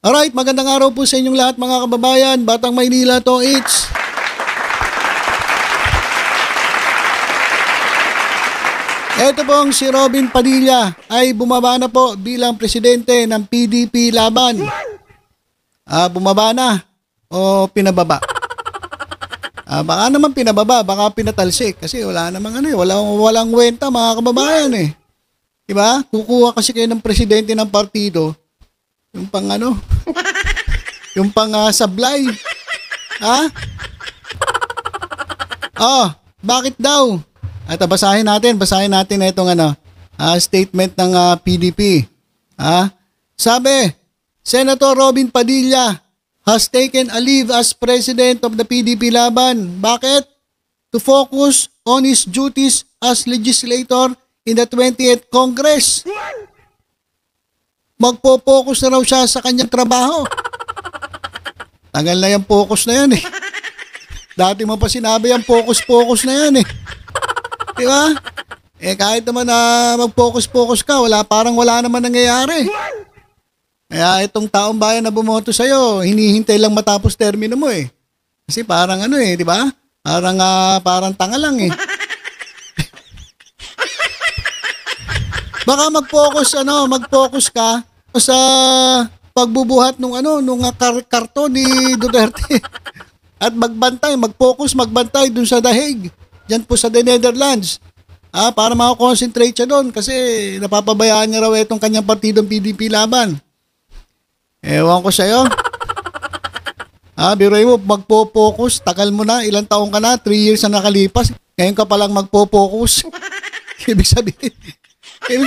Alright, magandang araw po sa inyong lahat mga kababayan. Batang Maynila to, it's... Ito pong si Robin Padilla ay bumaba na po bilang presidente ng PDP Laban. Bumaba na o pinababa? Baka naman pinababa, baka pinatalsik kasi wala namang walang kwenta mga kababayan eh. Diba? Kukuha kasi kayo ng presidente ng partido. Yung pang yung pang sablay. Bakit daw? At basahin natin itong statement ng PDP. Sabi, Senator Robin Padilla has taken a leave as president of the PDP Laban. Bakit? To focus on his duties as legislator in the 20th Congress. Magpo-focus na raw siya sa kanyang trabaho. Tagal na yung focus na yan eh. Dati mo pa sinabi yung focus na yan eh. Diba? Kahit naman na mag-focus ka, parang wala naman nangyayari. Kaya itong taong bayan na bumoto sa'yo, hinihintay lang matapos termino mo eh. Kasi parang diba? Parang tanga lang eh. Baka mag-focus ka sa pagbubuhat nung karton ni Duterte. At magbantay dun sa dahig. Diyan po sa The Netherlands. Para makakonsentrate siya doon kasi napapabayaan niya raw itong kanyang partidong PDP Laban. Ewan ko sa'yo. Biruin mo, magpo-focus. Tagal mo na, ilang taong ka na, 3 years na nakalipas. Ngayon ka palang magpo-focus. Ibig sabihin, 3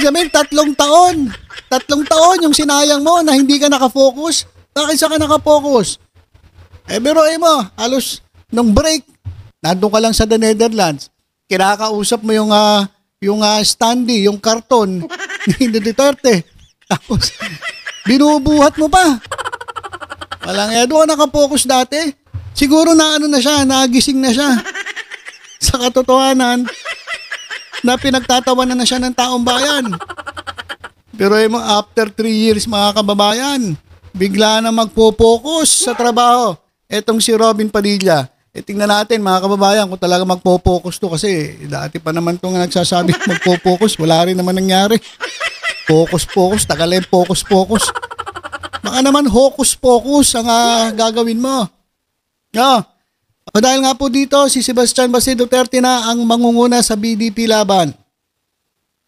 taon. 3 taon yung sinayang mo na hindi ka nakafocus. Bakit sa ka nakafocus? Biruin mo, halos nung break, nandun ka lang sa The Netherlands. Kinakausap mo yung standee, yung karton ni Duterte. Tapos, binubuhat mo pa. Doon ka nakapokus dati. Siguro nagising na siya. Sa katotohanan, na pinagtatawanan na siya ng taong bayan. Pero after 3 years mga kababayan, bigla na magpo-focus sa trabaho. Etong si Robin Padilla. Tingnan natin mga kababayan kung talaga magpo-focus to kasi dati pa naman itong nagsasabi magpo-focus. Wala rin naman nangyari. Focus, tagal yung focus. Baka naman hocus-pocus ang gagawin mo. Dahil nga po dito, si Sebastian Basi Duterte na ang mangunguna sa PDP Laban.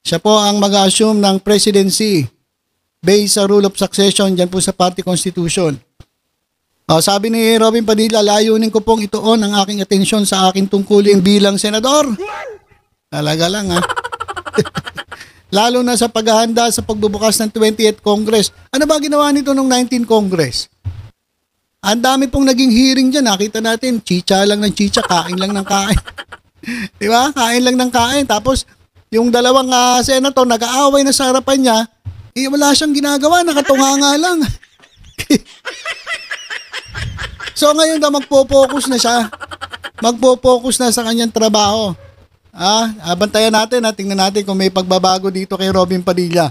Siya po ang mag-assume ng presidency based sa rule of succession dyan po sa party constitution. Sabi ni Robin Padilla, layunin ko pong ituon ang aking atensyon sa aking tungkulin bilang senador. Talaga lang Lalo na sa paghahanda sa pagbubukas ng 20th Congress. Ano ba ginawa nito nung 19th Congress? Ang dami pong naging hearing dyan. Nakita natin, chicha lang ng chicha, kain lang ng kain. Diba? Kain lang ng kain. Tapos, yung dalawang senator, nag-aaway na sa harapan niya, wala siyang ginagawa, nakatunga lang. So, ngayon magpo-focus na siya. Magpo-focus na sa kanyang trabaho. Bantayan natin, tingnan natin kung may pagbabago dito kay Robin Padilla.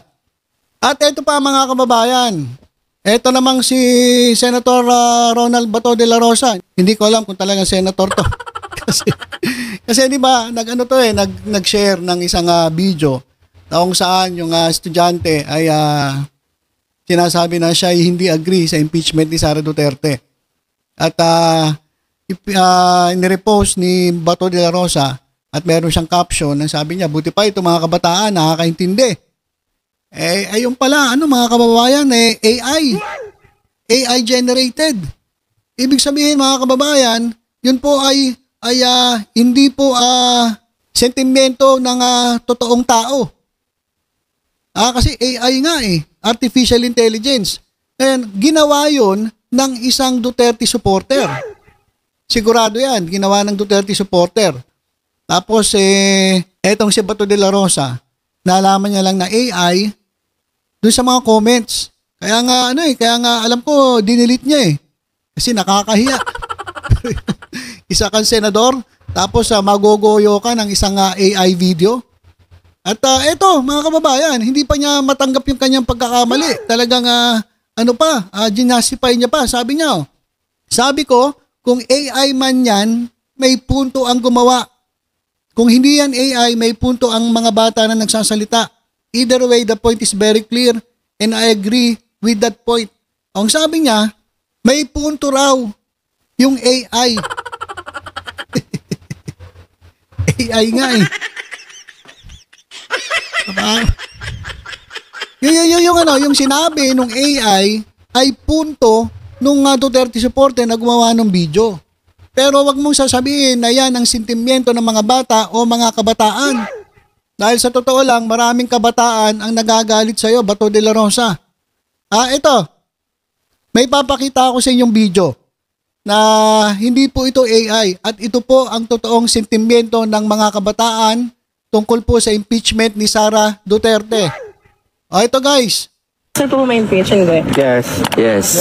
At ito pa mga kababayan, ito namang si Senator Ronald Bato de la Rosa. Hindi ko alam kung talagang senator to. kasi di ba, nag-share ng isang video na kung saan yung estudyante ay sinasabi na siya ay hindi agree sa impeachment ni Sara Duterte. At nirepost ni Bato de la Rosa at meron siyang caption na sabi niya, buti pa ito mga kabataan, nakakaintindi. Ayun pala, mga kababayan, AI generated. Ibig sabihin mga kababayan, yun po ay hindi po sentimento ng totoong tao. Kasi AI nga artificial intelligence. And ginawa yun ng isang Duterte supporter. Sigurado yan, ginawa ng Duterte supporter. Tapos, etong si Bato de la Rosa, nalaman niya lang na AI doon sa mga comments. Kaya nga alam ko, dinelete niya Kasi nakakahiya. Isa kang senador, tapos magogoyo ka ng isang AI video. At eto, mga kababayan, hindi pa niya matanggap yung kanyang pagkakamali. Talagang ginasify niya pa. Sabi niya, sabi ko, kung AI man yan, may punto ang gumawa. Kung hindi yan AI, may punto ang mga bata na nagsasalita. Either way, the point is very clear and I agree with that point. Ang sabi niya, may punto raw yung AI. AI nga eh. Yung sinabi nung AI ay punto nung Duterte supporter na gumawa ng video. Pero wag mong sasabihin na yan ang sentimiento ng mga bata o mga kabataan. Dahil sa totoo lang, maraming kabataan ang nagagalit sa'yo, Bato de la Rosa. Ito, may papakita ako sa inyong video na hindi po ito AI at ito po ang totoong sentimiento ng mga kabataan tungkol po sa impeachment ni Sara Duterte. Ito guys. Sir po ma-impeach, hindi? Yes. Yes.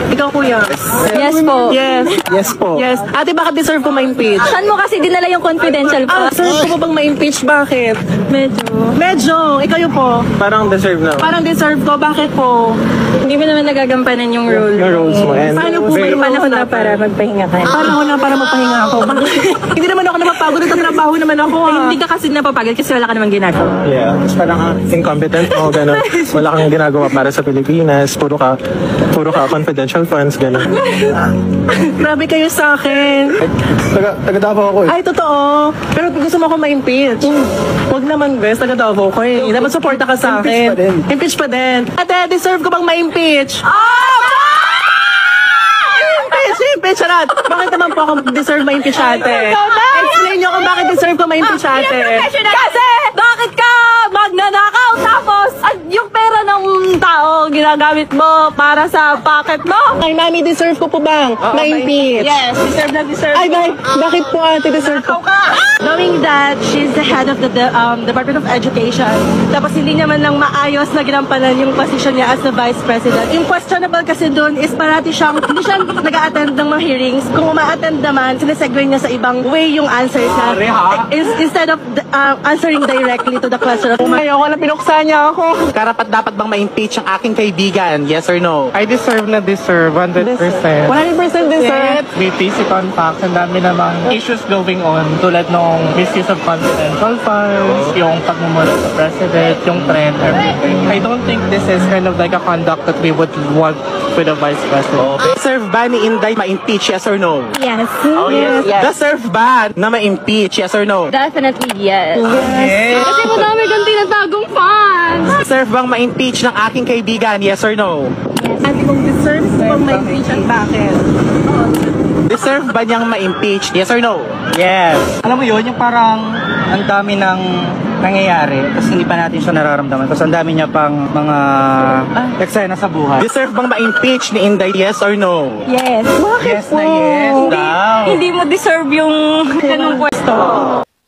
Ikaw kuya? Yes po. Yes. Yes po. Yes. Ate, bakit deserve ko ma-impeach? Saan mo kasi dinala yung confidential po? Deserve ko ba bang ma-impeach? Bakit? Medyo. Ikaw yun po. Parang deserve na. Parang deserve ko. Bakit po? Hindi mo naman nagagampanan yung role. Yung roles mo. And Paano po May kayo panahon na para magpahinga ka. Panahon na para magpahinga ako. Hindi naman ako napapagod. Nagtatrabaho naman ako. Hindi ka kasi napapagod kasi wala ka namang ginagawa. yeah. Parang incompetent o gano'n. Wala kang ginagawa para sa Pilipinas. Puro ka confidential funds, gano'n. Grabe kayo sa akin. Taga Davao ako eh. Ay, totoo. Pero gusto mo ako ma-impeach. Huwag naman, best. Taga-Davao ko eh. Dapat supporta ka sa akin. Impeach pa din. Ate, deserve ko bang ma-impeach? Impeach, charot. Bakit naman po ako deserve ma-impeach, ate? Explain nyo kung bakit deserve ko ma-impeach, ate. Kasi bakit ka magnanakaw tapos yung pera ng tao ginagamit mo para sa pocket mo? Ay, mami, deserve ko po bang ma-impeach? Yes, deserve na deserve. Ay, bakit po, ate, deserve ko? Knowing that she's the head of the Department of Education, tapos hindi naman lang maayos na ginampanan yung position niya as the Vice President. Yung questionable kasi doon is parati hindi siya nag-a-attend ng mga hearings. Kung uma-attend naman, sinesegue niya sa ibang way yung answers niya. Instead of answering directly to the question. Ayoko na pinuksa niya ako. Karapat dapat bang ma-impeach ang aking kaibigan? Yes or no? I deserve 100%. 100% deserve. May physical facts, ang dami namang issues going on tulad nung misuse of confidential funds, yung pagmumula sa president, yung trend, everything. I don't think this is kind of like a conduct that we would want with a vice president. Deserve ba ni Inday ma-impeach? Yes or no? Yes. Deserve ba na ma-impeach? Yes or no? Definitely yes. Yes. Kasi madami kang tinatagong fans. Deserve bang ma-impeach ng aking kaibigan? Yes or no? At kung deserve ko bang ma-impeach at bakit? Deserve ba niyang ma-impeach? Yes or no? Yes. Alam mo yun, yung parang ang dami ng nangyayari, tapos hindi pa natin siya nararamdaman. Tapos ang dami niya pang mga eksena sa buhay. Deserve bang ma-impeach ni Inday? Yes or no? Yes. Yes na yes daw. Hindi mo deserve yung ganung pwesto.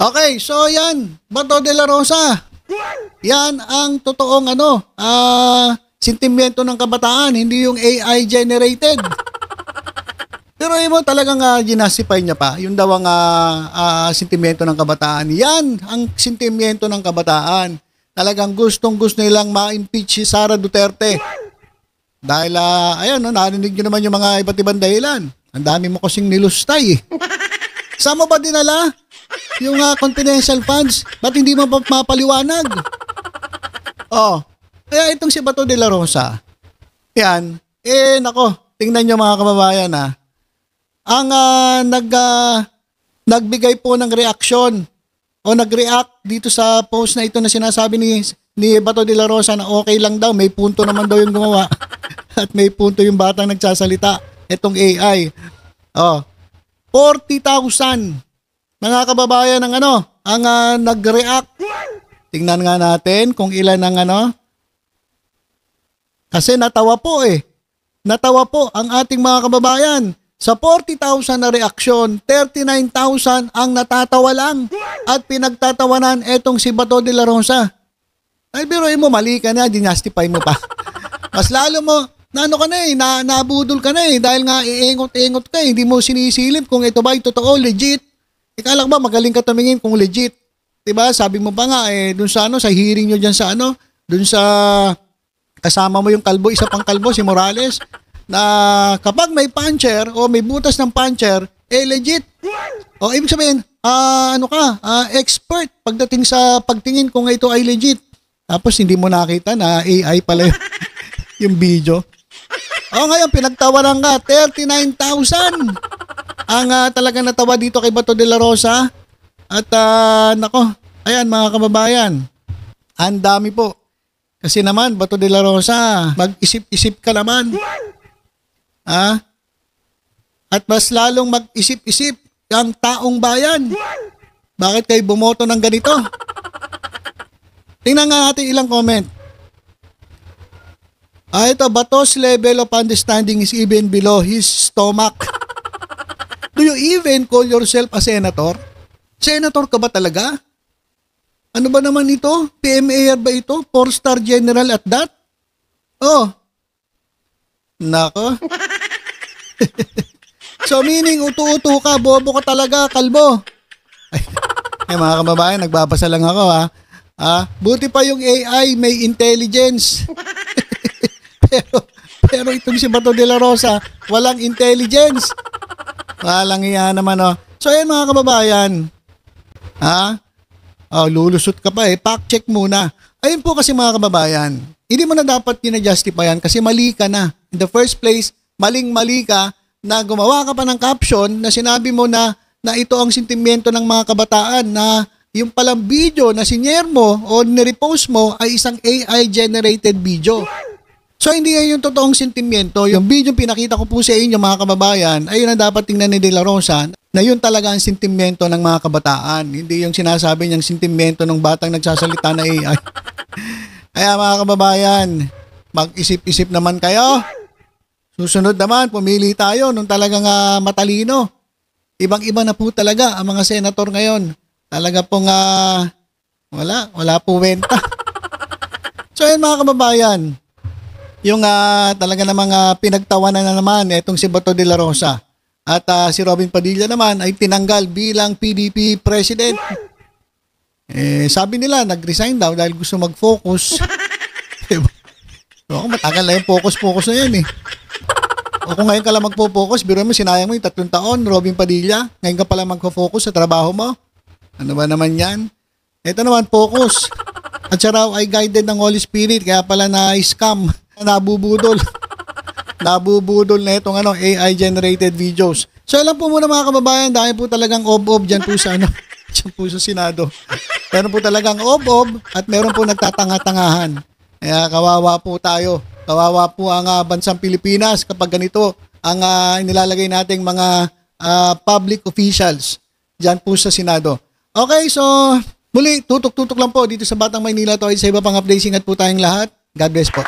Okay, so yan, Bato de la Rosa. Yan ang totoong sentimiento ng kabataan, hindi yung AI generated. Pero mo talagang ginasify niya pa, yung daw ang sentimiento ng kabataan. Yan ang sentimiento ng kabataan. Talagang gustong-gusto nilang ma-impeach si Sara Duterte. Dahil, narinig nyo naman yung mga iba't ibang dahilan. Ang dami mo kasing nilustay. Saan mo ba dinala yung confidential funds? Ba't hindi mo pa mapaliwanag? Kaya itong si Bato de la Rosa, yan, tingnan nyo mga kababayan ang nagbigay po ng reaksyon o nag-react dito sa post na ito na sinasabi ni Bato de la Rosa na okay lang daw, may punto naman daw yung gumawa at may punto yung batang nagsasalita, itong AI. 40,000 mga kababayan ang nag-react. Tingnan nga natin kung ilan ang kasi natawa po ang ating mga kababayan. Sa 40,000 na reaksyon, 39,000 ang natatawa lang at pinagtatawanan etong si Bato de la Rosa. Ay, biruin mo, mali ka na, dinastify mo pa. Mas lalo mo, nabudol ka na dahil nga iingot-ingot ka hindi mo sinisilip kung ito ba ay totoo, legit. Ikala ba magaling ka tumingin kung legit? Diba? Sabi mo pa nga, dun sa sa hearing nyo dyan sa dun sa kasama mo yung kalbo, isa pang kalbo, si Morales, na kapag may puncher o may butas ng puncher, legit. O ibig sabihin, expert pagdating sa pagtingin kung ito ay legit. Tapos hindi mo nakita na AI pala yung video. O ngayon, pinagtawaran ka, 39,000 ang talaga natawa dito kay Bato de la Rosa. At nako, ayan mga kababayan, ang dami po. Kasi naman, Bato de la Rosa, mag-isip-isip ka naman. At mas lalong mag-isip-isip ang taong bayan. Bakit kayo bumoto ng ganito? Tingnan nga natin ilang comment. Ito, Bato's level of understanding is even below his stomach. Do you even call yourself a senator? Senator ka ba talaga? Ano ba naman ito? PMAR ba ito? 4-star general at that? Oh. Nako. So meaning, utu-utu ka, bobo ka talaga, kalbo. Ay mga kababayan, nagbabasa lang ako buti pa yung AI may intelligence. pero itong si Bato de la Rosa, walang intelligence. Walang iya naman So ayan mga kababayan, lulusot ka pa fact check muna. Ayun po kasi mga kababayan, hindi mo na dapat ginajustify yan kasi mali ka na. In the first place, maling-mali ka na gumawa ka pa ng caption na sinabi mo na ito ang sentimiento ng mga kabataan na yung palang video na sinare mo o nirepost mo ay isang AI-generated video. So hindi yan yung totoong sentimiento. Yung video pinakita ko po sa inyo mga kababayan, ayun ang dapat tingnan ni De La Rosa na yun talaga ang sentimiento ng mga kabataan. Hindi yung sinasabi niyang sentimiento ng batang nagsasalita na AI. Kaya mga kababayan, mag-isip-isip naman kayo. Susunod naman, pumili tayo nung talagang matalino. Ibang-iba na po talaga ang mga senator ngayon. Talaga pong wala po wenta. So ayun mga kababayan, yung talaga namang pinagtawanan na naman itong si Bato de la Rosa. At si Robin Padilla naman ay tinanggal bilang PDP president. Sabi nila, nag-resign daw dahil gusto mag-focus. Matagal na yung focus na yan O kung ngayon ka lang magpo-focus, biro mo, sinayang mo yung 3 taon, Robin Padilla. Ngayon ka pala magpo-focus sa trabaho mo. Ano ba naman yan? Ito naman, focus. At siya raw ay guided ng Holy Spirit, kaya pala na-scam, nabubudol. Nabubudol na itong AI-generated videos. So, alam po muna mga kababayan, dahil po talagang ob-ob dyan po sa dyan po sa Senado. Meron po talagang ob-ob at meron po nagtatanga-tangahan. Kaya kawawa po tayo. Kawawa po ang bansang Pilipinas kapag ganito ang inilalagay nating mga public officials dyan po sa Senado. Okay, so muli, tutok-tutok lang po dito sa Batang Maynila to ay sa iba pang updates. Ingat po tayong lahat. God bless po.